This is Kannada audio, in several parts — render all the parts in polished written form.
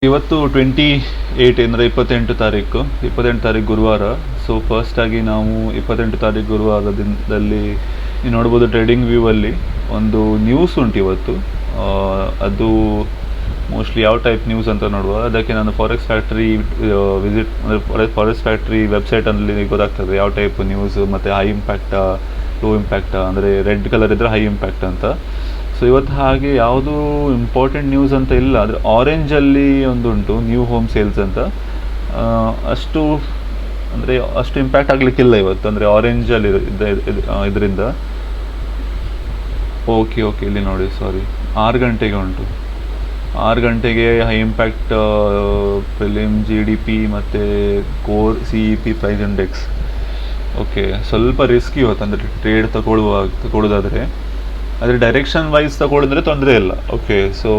ಇವತ್ತು 28 ಅಂದರೆ 28 ತಾರೀಕು ಗುರುವಾರ. ಸೊ ಫಸ್ಟಾಗಿ ನಾವು 28 ತಾರೀಕು ಗುರುವಾರದಲ್ಲಿ ನೀವು ನೋಡ್ಬೋದು ಟ್ರೇಡಿಂಗ್ ವ್ಯೂವಲ್ಲಿ ಒಂದು ನ್ಯೂಸ್ ಉಂಟು ಇವತ್ತು. ಅದು ಮೋಸ್ಟ್ಲಿ ಯಾವ ಟೈಪ್ ನ್ಯೂಸ್ ಅಂತ ನೋಡುವ. ಅದಕ್ಕೆ ನಾನು ಫಾರೆಕ್ಸ್ ಫ್ಯಾಕ್ಟ್ರಿ ವಿಸಿಟ್ ಅಂದರೆ ಫಾರೆಕ್ಸ್ ಫ್ಯಾಕ್ಟ್ರಿ ವೆಬ್ಸೈಟಲ್ಲಿ ಗೊತ್ತಾಗ್ತದೆ ಯಾವ ಟೈಪ್ ನ್ಯೂಸ್ ಮತ್ತು ಹೈ ಇಂಪ್ಯಾಕ್ಟಾ ಲೋ ಇಂಪ್ಯಾಕ್ಟಾ, ಅಂದರೆ ರೆಡ್ ಕಲರ್ ಇದ್ದರೆ ಹೈ ಇಂಪ್ಯಾಕ್ಟ್ ಅಂತ. ಸೊ ಇವತ್ತು ಹಾಗೆ ಯಾವುದೂ ಇಂಪಾರ್ಟೆಂಟ್ ನ್ಯೂಸ್ ಅಂತ ಇಲ್ಲ, ಆದರೆ ಆರೆಂಜಲ್ಲಿ ಒಂದುಂಟು ನ್ಯೂ ಹೋಮ್ ಸೇಲ್ಸ್ ಅಂತ. ಅಷ್ಟು ಅಂದರೆ ಅಷ್ಟು ಇಂಪ್ಯಾಕ್ಟ್ ಆಗಲಿಕ್ಕಿಲ್ಲ ಇವತ್ತು, ಅಂದರೆ ಆರೆಂಜಲ್ಲಿ ಇದರಿಂದ. ಓಕೆ ಇಲ್ಲಿ ನೋಡಿ, ಸಾರಿ, 6 ಗಂಟೆಗೆ ಉಂಟು. 6 ಗಂಟೆಗೆ ಹೈ ಇಂಪ್ಯಾಕ್ಟ್ ಪ್ರಿಲಿಮ್ GDP ಮತ್ತು core CEP price index. Okay, ಸ್ವಲ್ಪ ರಿಸ್ಕ್ ಇವತ್ತು, ಅಂದರೆ ಟ್ರೇಡ್ ತಗೊಳ್ಳೋದಾದರೆ. ಆದರೆ ಡೈರೆಕ್ಷನ್ ವೈಸ್ ತಗೊಳಿದ್ರೆ ತೊಂದರೆ ಇಲ್ಲ. ಓಕೆ, ಸೊ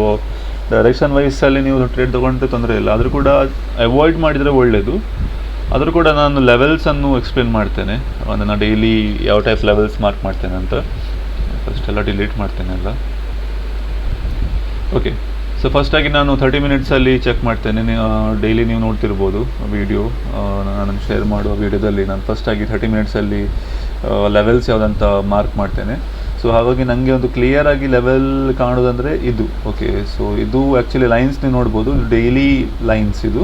ಡೈರೆಕ್ಷನ್ ವೈಸಲ್ಲಿ ನೀವು ಟ್ರೇಡ್ ತೊಗೊಂಡ್ರೆ ತೊಂದರೆ ಇಲ್ಲ, ಆದರೂ ಕೂಡ ಅವಾಯ್ಡ್ ಮಾಡಿದರೆ ಒಳ್ಳೆಯದು. ಆದರೂ ಕೂಡ ನಾನು ಲೆವೆಲ್ಸನ್ನು ಎಕ್ಸ್ಪ್ಲೇನ್ ಮಾಡ್ತೇನೆ, ನಾನು ಡೈಲಿ ಯಾವ ಟೈಪ್ ಲೆವೆಲ್ಸ್ ಮಾರ್ಕ್ ಮಾಡ್ತೇನೆ ಅಂತ. ಫಸ್ಟೆಲ್ಲ ಡಿಲೀಟ್ ಮಾಡ್ತೇನೆ ಎಲ್ಲ. ಓಕೆ, ಸೊ ಫಸ್ಟಾಗಿ ನಾನು 30 ಮಿನಿಟ್ಸಲ್ಲಿ ಚೆಕ್ ಮಾಡ್ತೇನೆ. ಡೈಲಿ ನೀವು ನೋಡ್ತಿರ್ಬೋದು ವೀಡಿಯೋ, ನಾನು ಶೇರ್ ಮಾಡುವ ವೀಡಿಯೋದಲ್ಲಿ ನಾನು ಫಸ್ಟಾಗಿ 30 ಮಿನಿಟ್ಸಲ್ಲಿ ಲೆವೆಲ್ಸ್ ಯಾವುದಂತ ಮಾರ್ಕ್ ಮಾಡ್ತೇನೆ. ಸೊ ಹಾಗಾಗಿ ನನಗೆ ಒಂದು ಕ್ಲಿಯರಾಗಿ ಲೆವೆಲ್ ಕಾಣೋದಂದರೆ ಇದು. ಓಕೆ, ಸೊ ಇದು ಆ್ಯಕ್ಚುಲಿ ಲೈನ್ಸ್ ನೀವು ನೋಡ್ಬೋದು, ಡೈಲಿ ಲೈನ್ಸ್ ಇದು.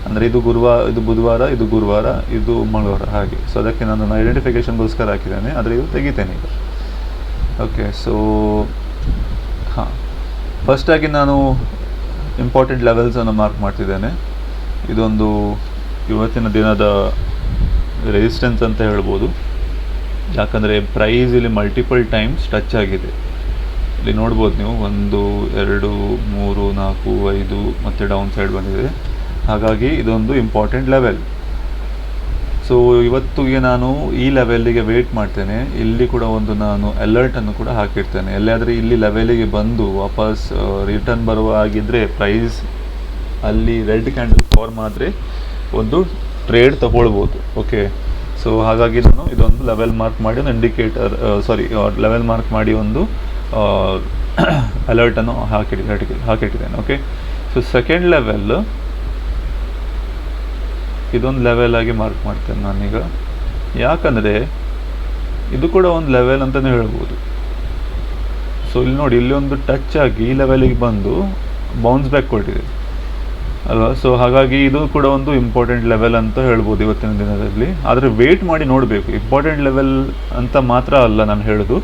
ಅಂದರೆ ಇದು ಬುಧವಾರ, ಇದು ಗುರುವಾರ, ಇದು ಮಂಗಳವಾರ, ಹಾಗೆ. ಸೊ ಅದಕ್ಕೆ ನಾನು ಐಡೆಂಟಿಫಿಕೇಷನ್ಗೋಸ್ಕರ ಹಾಕಿದ್ದೇನೆ, ಆದರೆ ಇದು ತೆಗಿತೇನೆ ಈಗ. ಓಕೆ, ಸೊ ಹಾಂ, ಫಸ್ಟಾಗಿ ನಾನು ಇಂಪಾರ್ಟೆಂಟ್ ಲೆವೆಲ್ಸನ್ನು ಮಾರ್ಕ್ ಮಾಡ್ತಿದ್ದೇನೆ. ಇದೊಂದು ಇವತ್ತಿನ ದಿನದ ರೆಸಿಸ್ಟೆನ್ಸ್ ಅಂತ ಹೇಳ್ಬೋದು, ಯಾಕಂದರೆ ಪ್ರೈಸ್ ಇಲ್ಲಿ ಮಲ್ಟಿಪಲ್ ಟೈಮ್ಸ್ ಟಚ್ ಆಗಿದೆ. ಇಲ್ಲಿ ನೋಡ್ಬೋದು ನೀವು 1 2 3 4 5 ಮತ್ತು ಡೌನ್ ಸೈಡ್ ಬಂದಿದೆ. ಹಾಗಾಗಿ ಇದೊಂದು ಇಂಪಾರ್ಟೆಂಟ್ ಲೆವೆಲ್. ಸೊ ಇವತ್ತಿಗೆ ನಾನು ಈ ಲೆವೆಲ್ಲಿಗೆ ವೆಯ್ಟ್ ಮಾಡ್ತೇನೆ. ಇಲ್ಲಿ ಕೂಡ ಒಂದು ನಾನು ಅಲರ್ಟನ್ನು ಕೂಡ ಹಾಕಿರ್ತೇನೆ. ಎಲ್ಲಾದರೆ ಇಲ್ಲಿ ಲೆವೆಲಿಗೆ ಬಂದು ವಾಪಸ್ ರಿಟರ್ನ್ ಬರುವ ಆಗಿದ್ದರೆ ಪ್ರೈಸ್ ಅಲ್ಲಿ ರೆಡ್ ಕ್ಯಾಂಡಲ್ ಫಾರ್ಮ್ ಆದರೆ ಒಂದು ಟ್ರೇಡ್ ತಗೊಳ್ಬೋದು. ಓಕೆ, ಸೊ ಹಾಗಾಗಿ ನಾನು ಇದೊಂದು ಲೆವೆಲ್ ಮಾರ್ಕ್ ಮಾಡಿ ಒಂದು ಲೆವೆಲ್ ಮಾರ್ಕ್ ಮಾಡಿ ಒಂದು ಅಲರ್ಟನ್ನು ಹಾಕಿಟ್ಟಿದ್ದೇನೆ. ಓಕೆ, ಸೊ ಸೆಕೆಂಡ್ ಲೆವೆಲ್ ಇದೊಂದು ಲೆವೆಲ್ ಆಗಿ ಮಾರ್ಕ್ ಮಾಡ್ತೇನೆ ನಾನೀಗ, ಯಾಕಂದರೆ ಇದು ಕೂಡ ಒಂದು ಲೆವೆಲ್ ಅಂತಲೇ ಹೇಳ್ಬೋದು. ಸೊ ಇಲ್ಲಿ ನೋಡಿ, ಇಲ್ಲಿ ಒಂದು ಟಚ್ ಆಗಿ ಈ ಲೆವೆಲಿಗೆ ಬಂದು ಬೌನ್ಸ್ ಬ್ಯಾಕ್ ಕೊಟ್ಟಿದೆ ಅಲ್ವಾ. ಸೊ ಹಾಗಾಗಿ ಇದು ಕೂಡ ಒಂದು ಇಂಪಾರ್ಟೆಂಟ್ ಲೆವೆಲ್ ಅಂತ ಹೇಳ್ಬೋದು ಇವತ್ತಿನ ದಿನದಲ್ಲಿ. ಆದರೆ ವೆಯ್ಟ್ ಮಾಡಿ ನೋಡಬೇಕು. ಇಂಪಾರ್ಟೆಂಟ್ ಲೆವೆಲ್ ಅಂತ ಮಾತ್ರ ಅಲ್ಲ ನಾನು ಹೇಳೋದು,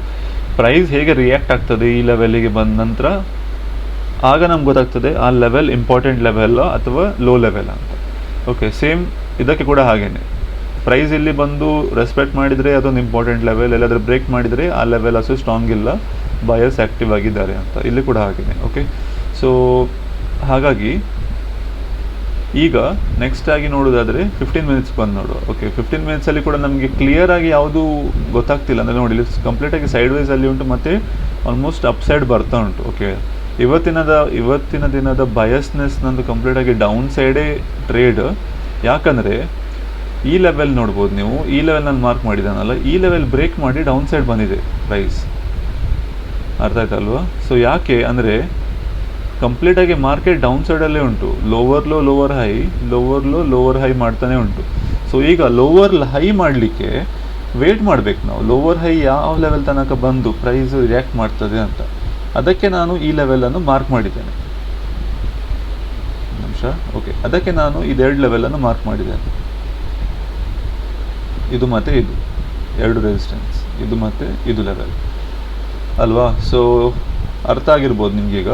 ಪ್ರೈಸ್ ಹೇಗೆ ರಿಯಾಕ್ಟ್ ಆಗ್ತದೆ ಈ ಲೆವೆಲಿಗೆ ಬಂದ ನಂತರ, ಆಗ ನಮ್ಗೆ ಗೊತ್ತಾಗ್ತದೆ ಆ ಲೆವೆಲ್ ಇಂಪಾರ್ಟೆಂಟ್ ಲೆವೆಲ್ಲ ಅಥವಾ ಲೋ ಲೆವೆಲ್ ಅಂತ. ಓಕೆ, ಸೇಮ್ ಇದಕ್ಕೆ ಕೂಡ ಹಾಗೇನೆ. ಪ್ರೈಸ್ ಇಲ್ಲಿ ಬಂದು ರೆಸ್ಪೆಕ್ಟ್ ಮಾಡಿದರೆ ಅದೊಂದು ಇಂಪಾರ್ಟೆಂಟ್ ಲೆವೆಲ್, ಎಲ್ಲಾದರೂ ಬ್ರೇಕ್ ಮಾಡಿದರೆ ಆ ಲೆವೆಲ್ ಅಷ್ಟು ಸ್ಟ್ರಾಂಗ್ ಇಲ್ಲ, ಬಯರ್ಸ್ ಆ್ಯಕ್ಟಿವ್ ಆಗಿದ್ದಾರೆ ಅಂತ. ಇಲ್ಲಿ ಕೂಡ ಹಾಗೇನೆ. ಓಕೆ, ಸೊ ಹಾಗಾಗಿ ಈಗ ನೆಕ್ಸ್ಟ್ ಆಗಿ ನೋಡೋದಾದರೆ 15 ಮಿನಿಟ್ಸ್ ಬಂದು ನೋಡುವ. ಓಕೆ, 15 ಮಿನಿಟ್ಸಲ್ಲಿ ಕೂಡ ನಮಗೆ ಕ್ಲಿಯರ್ ಆಗಿ ಯಾವುದೂ ಗೊತ್ತಾಗ್ತಿಲ್ಲ. ಅಂದರೆ ನೋಡಿ, ಇಲ್ಲಿ ಕಂಪ್ಲೀಟಾಗಿ ಸೈಡ್ ವೈಸಲ್ಲಿ ಉಂಟು ಮತ್ತು ಆಲ್ಮೋಸ್ಟ್ ಅಪ್ ಸೈಡ್ ಬರ್ತಾ ಉಂಟು. ಓಕೆ, ಇವತ್ತಿನ ದಿನದ ಬಯಸ್ನೆಸ್ ನಂದು ಕಂಪ್ಲೀಟಾಗಿ ಡೌನ್ ಸೈಡೇ ಟ್ರೇಡ್. ಯಾಕಂದರೆ ಈ ಲೆವೆಲ್ ನೋಡ್ಬೋದು ನೀವು, ಈ ಲೆವೆಲ್ ನಾನು ಮಾರ್ಕ್ ಮಾಡಿದ್ದಾನಲ್ಲ, ಈ ಲೆವೆಲ್ ಬ್ರೇಕ್ ಮಾಡಿ ಡೌನ್ ಸೈಡ್ ಬಂದಿದೆ ಪ್ರೈಸ್. ಅರ್ಥ ಆಯ್ತಲ್ವಾ? ಸೊ ಯಾಕೆ ಅಂದರೆ ಕಂಪ್ಲೀಟಾಗಿ ಮಾರ್ಕೆಟ್ ಡೌನ್ ಸೈಡಲ್ಲೇ ಉಂಟು. Lower low lower high, lower low lower high ಮಾಡ್ತಾನೆ ಉಂಟು. ಸೊ ಈಗ ಲೋವರ್ ಹೈ ಮಾಡಲಿಕ್ಕೆ ವೇಟ್ ಮಾಡಬೇಕು ನಾವು, ಲೋವರ್ ಹೈ ಯಾವ ಲೆವೆಲ್ ತನಕ ಬಂದು ಪ್ರೈಸ್ ರಿಯಾಕ್ಟ್ ಮಾಡ್ತದೆ ಅಂತ. ಅದಕ್ಕೆ ನಾನು ಈ ಲೆವೆಲನ್ನು ಮಾರ್ಕ್ ಮಾಡಿದ್ದೇನೆ. ನಿಮಿಷ. ಓಕೆ, ಅದಕ್ಕೆ ನಾನು ಇದೆರಡು ಲೆವೆಲನ್ನು ಮಾರ್ಕ್ ಮಾಡಿದ್ದೇನೆ, ಇದು ಮತ್ತು ಇದು 2 ರೆಸಿಸ್ಟೆನ್ಸ್, ಇದು ಮತ್ತು ಇದು ಲೆವೆಲ್ ಅಲ್ವಾ. ಸೊ ಅರ್ಥ ಆಗಿರ್ಬೋದು ನಿಮಗೀಗ.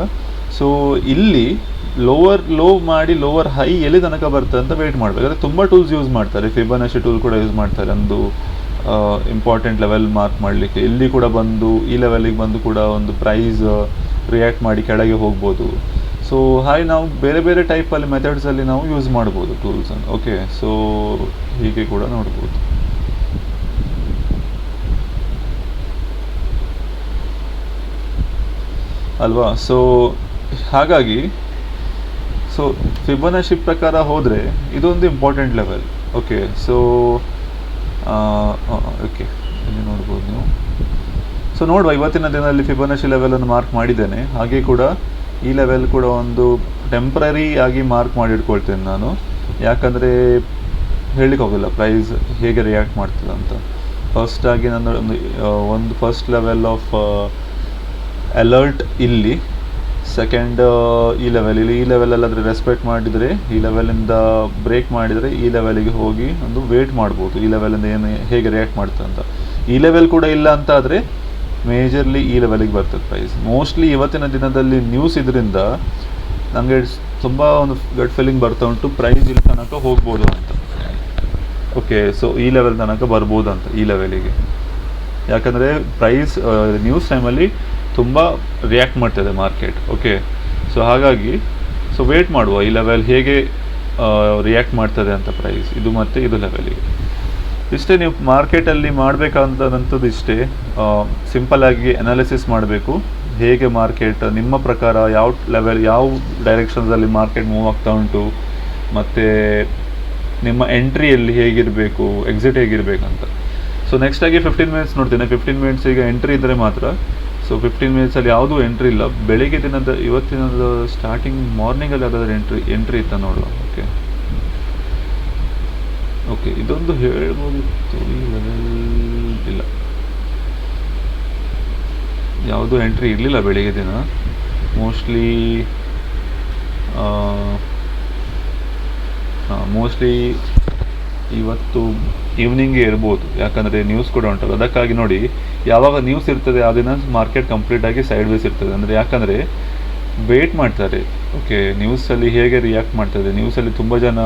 ಸೊ ಇಲ್ಲಿ ಲೋವರ್ ಲೋ ಮಾಡಿ ಲೋವರ್ ಹೈ ಎಲ್ಲಿ ತನಕ ಬರ್ತದೆ ಅಂತ ವೆಯ್ಟ್ ಮಾಡಬೇಕು. ಅಂದರೆ ತುಂಬ ಟೂಲ್ಸ್ ಯೂಸ್ ಮಾಡ್ತಾರೆ, ಫಿಬೊನಾಚಿ ಟೂಲ್ ಕೂಡ ಯೂಸ್ ಮಾಡ್ತಾರೆ ಒಂದು ಇಂಪಾರ್ಟೆಂಟ್ ಲೆವೆಲ್ ಮಾರ್ಕ್ ಮಾಡಲಿಕ್ಕೆ. ಇಲ್ಲಿ ಕೂಡ ಬಂದು ಈ ಲೆವೆಲಿಗೆ ಬಂದು ಕೂಡ ಒಂದು ಪ್ರೈಸ್ ರಿಯಾಕ್ಟ್ ಮಾಡಿ ಕೆಳಗೆ ಹೋಗ್ಬೋದು. ಸೊ ಹಾಗೆ ನಾವು ಬೇರೆ ಬೇರೆ ಟೈಪಲ್ಲಿ ಮೆಥಡ್ಸಲ್ಲಿ ನಾವು ಯೂಸ್ ಮಾಡ್ಬೋದು ಟೂಲ್ಸನ್ನು. ಓಕೆ, ಸೊ ಹೀಗೆ ಕೂಡ ನೋಡ್ಬೋದು ಅಲ್ವಾ. ಸೊ ಹಾಗಾಗಿ ಫಿಬೊನಾಚಿ ಪ್ರಕಾರ ಹೋದರೆ ಇದೊಂದು important level. Okay, so okay ಇಲ್ಲಿ ನೋಡ್ಬೋದು ನೀವು. ಸೊ ನೋಡುವ, ಇವತ್ತಿನ ದಿನದಲ್ಲಿ ಫಿಬೊನಾಚಿ ಲೆವೆಲನ್ನು ಮಾರ್ಕ್ ಮಾಡಿದ್ದೇನೆ. ಹಾಗೆ ಕೂಡ ಈ ಲೆವೆಲ್ ಕೂಡ ಒಂದು ಟೆಂಪ್ರರಿ ಆಗಿ ಮಾರ್ಕ್ ಮಾಡಿ ಇಟ್ಕೊಳ್ತೇನೆ ನಾನು, ಯಾಕಂದರೆ ಹೇಳಲಿಕ್ಕೆ ಹೋಗಲ್ಲ ಪ್ರೈಸ್ ಹೇಗೆ ರಿಯಾಕ್ಟ್ ಮಾಡ್ತದೆ ಅಂತ. ಫಸ್ಟಾಗಿ ನಾನು ಒಂದು ಫಸ್ಟ್ ಲೆವೆಲ್ ಆಫ್ ಅಲರ್ಟ್ ಇಲ್ಲಿ, ಸೆಕೆಂಡ್ ಈ ಲೆವೆಲಲ್ಲಾದರೆ ರೆಸ್ಪೆಕ್ಟ್ ಮಾಡಿದರೆ, ಈ ಲೆವೆಲಿಂದ ಬ್ರೇಕ್ ಮಾಡಿದರೆ ಈ ಲೆವೆಲಿಗೆ ಹೋಗಿ ಒಂದು ವೇಟ್ ಮಾಡ್ಬೋದು ಈ ಲೆವೆಲಿಂದ ಏನು ಹೇಗೆ ರಿಯಾಕ್ಟ್ ಮಾಡ್ತದೆ ಅಂತ. ಈ ಲೆವೆಲ್ ಕೂಡ ಇಲ್ಲ ಅಂತ ಆದರೆ ಮೇಜರ್ಲಿ ಈ ಲೆವೆಲಿಗೆ ಬರ್ತದೆ ಪ್ರೈಸ್. ಮೋಸ್ಟ್ಲಿ ಇವತ್ತಿನ ದಿನದಲ್ಲಿ ನ್ಯೂಸ್ ಇದರಿಂದ ನನಗೆ ತುಂಬ ಒಂದು ಗಟ್ ಫೀಲಿಂಗ್ ಬರ್ತಾ ಉಂಟು, ಪ್ರೈಸ್ ಇಲ್ಲಿ ತನಕ ಹೋಗ್ಬೋದು ಅಂತ. ಓಕೆ, ಸೊ ಈ ಲೆವೆಲ್ ತನಕ ಬರ್ಬೋದು ಅಂತ ಈ ಲೆವೆಲಿಗೆ, ಯಾಕಂದರೆ ಪ್ರೈಸ್ ನ್ಯೂಸ್ ಟೈಮಲ್ಲಿ ತುಂಬ ರಿಯಾಕ್ಟ್ ಮಾಡ್ತದೆ ಮಾರ್ಕೆಟ್. ಓಕೆ, ಸೊ ಹಾಗಾಗಿ ಸೊ ವೇಟ್ ಮಾಡುವ ಈ ಲೆವೆಲ್ ಹೇಗೆ ರಿಯಾಕ್ಟ್ ಮಾಡ್ತದೆ ಅಂತ ಪ್ರೈಸ್, ಇದು ಮತ್ತು ಇದು ಲೆವೆಲಿಗೆ. ಇಷ್ಟೇ ನೀವು ಮಾರ್ಕೆಟಲ್ಲಿ ಮಾಡಬೇಕಾದಂಥದ್ದು ಇಷ್ಟೇ, ಸಿಂಪಲ್ಲಾಗಿ ಅನಾಲಿಸಿಸ್ ಮಾಡಬೇಕು ಹೇಗೆ ಮಾರ್ಕೆಟ್ ನಿಮ್ಮ ಪ್ರಕಾರ ಯಾವ ಲೆವೆಲ್ ಯಾವ ಡೈರೆಕ್ಷನ್ಸಲ್ಲಿ ಮಾರ್ಕೆಟ್ ಮೂವ್ ಆಗ್ತಾ ಉಂಟು, ಮತ್ತು ನಿಮ್ಮ ಎಂಟ್ರಿಯಲ್ಲಿ ಹೇಗಿರಬೇಕು, ಎಕ್ಸಿಟ್ ಹೇಗಿರಬೇಕಂತ. ಸೊ ನೆಕ್ಸ್ಟಾಗಿ 15 ಮಿನಿಟ್ಸ್ ನೋಡ್ತೇನೆ. 15 ಮಿನಿಟ್ಸ್ ಈಗ ಎಂಟ್ರಿ ಇದ್ದರೆ ಮಾತ್ರ. ಸೊ 15 ಮಿನಿಟ್ಸಲ್ಲಿ ಯಾವುದೂ ಎಂಟ್ರಿ ಇಲ್ಲ. ಬೆಳಿಗ್ಗೆ ದಿನದ ಇವತ್ತಿನದ ಸ್ಟಾರ್ಟಿಂಗ್ ಮಾರ್ನಿಂಗಲ್ಲಿ ಯಾವುದಾದ್ರೂ ಎಂಟ್ರಿ ಇತ್ತ ನೋಡುವ. ಓಕೆ, ಇದೊಂದು ಹೇಳ್ಬೋದಿತ್ತು, ಈ ಲೆವೆಲ್ ಇಲ್ಲ, ಯಾವುದೂ ಎಂಟ್ರಿ ಇರಲಿಲ್ಲ ಬೆಳಿಗ್ಗೆ ದಿನ. ಮೋಸ್ಟ್ಲಿ ಇವತ್ತು ಈವ್ನಿಂಗೇ ಇರ್ಬೋದು, ಯಾಕಂದರೆ ನ್ಯೂಸ್ ಕೂಡ ಉಂಟಲ್ಲ. ಅದಕ್ಕಾಗಿ ನೋಡಿ, ಯಾವಾಗ ನ್ಯೂಸ್ ಇರ್ತದೆ ಆ ದಿನ ಮಾರ್ಕೆಟ್ ಕಂಪ್ಲೀಟಾಗಿ ಸೈಡ್ ವೇಸ್ ಇರ್ತದೆ. ಅಂದರೆ ಯಾಕಂದರೆ ವೇಟ್ ಮಾಡ್ತಾರೆ. ಓಕೆ, ನ್ಯೂಸಲ್ಲಿ ಹೇಗೆ ರಿಯಾಕ್ಟ್ ಮಾಡ್ತದೆ, ನ್ಯೂಸಲ್ಲಿ ತುಂಬ ಜನ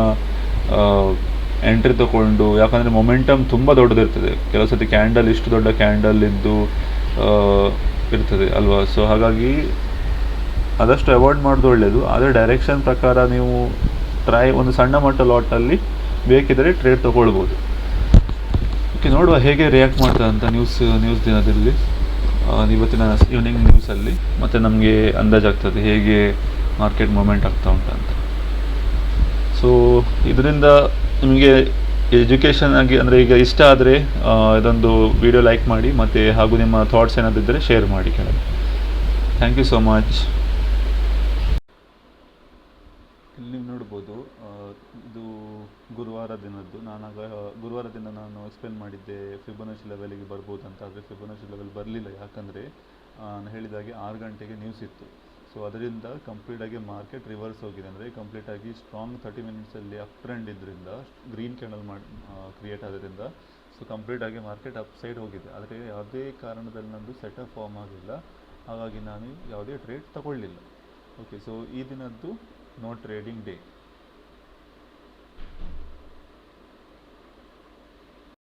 ಎಂಟ್ರಿ ತೊಗೊಂಡು, ಯಾಕಂದರೆ ಮೊಮೆಂಟಮ್ ತುಂಬ ದೊಡ್ಡದಿರ್ತದೆ. ಕೆಲವು ಸತಿ ಕ್ಯಾಂಡಲ್ ಇಷ್ಟು ದೊಡ್ಡ ಕ್ಯಾಂಡಲ್ ಇದ್ದು ಇರ್ತದೆ ಅಲ್ವಾ. ಸೊ ಹಾಗಾಗಿ ಆದಷ್ಟು ಅವಾಯ್ಡ್ ಮಾಡೋದು ಒಳ್ಳೆಯದು. ಆದರೆ ಡೈರೆಕ್ಷನ್ ಪ್ರಕಾರ ನೀವು ಒಂದು ಸಣ್ಣ ಮಟ್ಟ ಲಾಟಲ್ಲಿ ಬೇಕಿದ್ದರೆ ಟ್ರೇಡ್ ತೊಗೊಳ್ಬೋದು. ಓಕೆ, ನೋಡುವ ಹೇಗೆ ರಿಯಾಕ್ಟ್ ಮಾಡ್ತದೆ ಅಂತ ನ್ಯೂಸ್ ದಿನದಲ್ಲಿ, ಇವತ್ತಿನ ಈವ್ನಿಂಗ್ ನ್ಯೂಸಲ್ಲಿ, ಮತ್ತು ನಮಗೆ ಅಂದಾಜಾಗ್ತದೆ ಹೇಗೆ ಮಾರ್ಕೆಟ್ ಮೂಮೆಂಟ್ ಆಗ್ತಾ ಉಂಟಂತ. ಸೊ ಇದರಿಂದ ನಿಮಗೆ ಎಜುಕೇಷನ್ ಆಗಿ ಅಂದರೆ ಈಗ ಇಷ್ಟ ಆದರೆ ಇದೊಂದು ವಿಡಿಯೋ ಲೈಕ್ ಮಾಡಿ, ಮತ್ತು ಹಾಗೂ ನಿಮ್ಮ ಥಾಟ್ಸ್ ಏನಾದಿದ್ದರೆ ಶೇರ್ ಮಾಡಿ ಕೆಳಗೆ. Thank you so much. ಇಲ್ಲಿ ನೀವು ನೋಡ್ಬೋದು, ಇದು ಗುರುವಾರ ದಿನದ್ದು. ಗುರುವಾರ ದಿನ ನಾನು ಎಕ್ಸ್ಪ್ಲೇನ್ ಮಾಡಿದ್ದೆ ಫಿಬೊನಾಚಿ ಲೆವೆಲಿಗೆ ಬರ್ಬೋದು ಅಂತ. ಆದರೆ ಫಿಬೊನಾಚಿ ಲೆವೆಲ್ ಬರಲಿಲ್ಲ, ಯಾಕಂದರೆ ನಾನು ಹೇಳಿದಾಗೆ 6 ಗಂಟೆಗೆ ನ್ಯೂಸ್ ಇತ್ತು. ಸೊ ಅದರಿಂದ ಕಂಪ್ಲೀಟಾಗಿ ಮಾರ್ಕೆಟ್ ರಿವರ್ಸ್ ಹೋಗಿದೆ. ಅಂದರೆ ಕಂಪ್ಲೀಟಾಗಿ ಸ್ಟ್ರಾಂಗ್ 30 ಮಿನಿಟ್ಸಲ್ಲಿ ಅಪ್ ಟ್ರೆಂಡ್ ಇದ್ದರಿಂದ, ಗ್ರೀನ್ ಕ್ಯಾಂಡಲ್ ಕ್ರಿಯೇಟ್ ಆಗೋದ್ರಿಂದ ಸೊ ಕಂಪ್ಲೀಟಾಗಿ ಮಾರ್ಕೆಟ್ ಅಪ್ ಸೈಡ್ ಹೋಗಿದೆ. ಆದರೆ ಯಾವುದೇ ಕಾರಣದಲ್ಲಿ ನಂದು ಸೆಟಪ್ ಫಾರ್ಮ್ ಆಗಿಲ್ಲ, ಹಾಗಾಗಿ ನಾನು ಯಾವುದೇ ಟ್ರೇಡ್ ತಗೊಳ್ಳಿಲ್ಲ. ಓಕೆ, ಸೊ ಈ ದಿನದ್ದು ನೋ ಟ್ರೇಡಿಂಗ್ ಡೇ.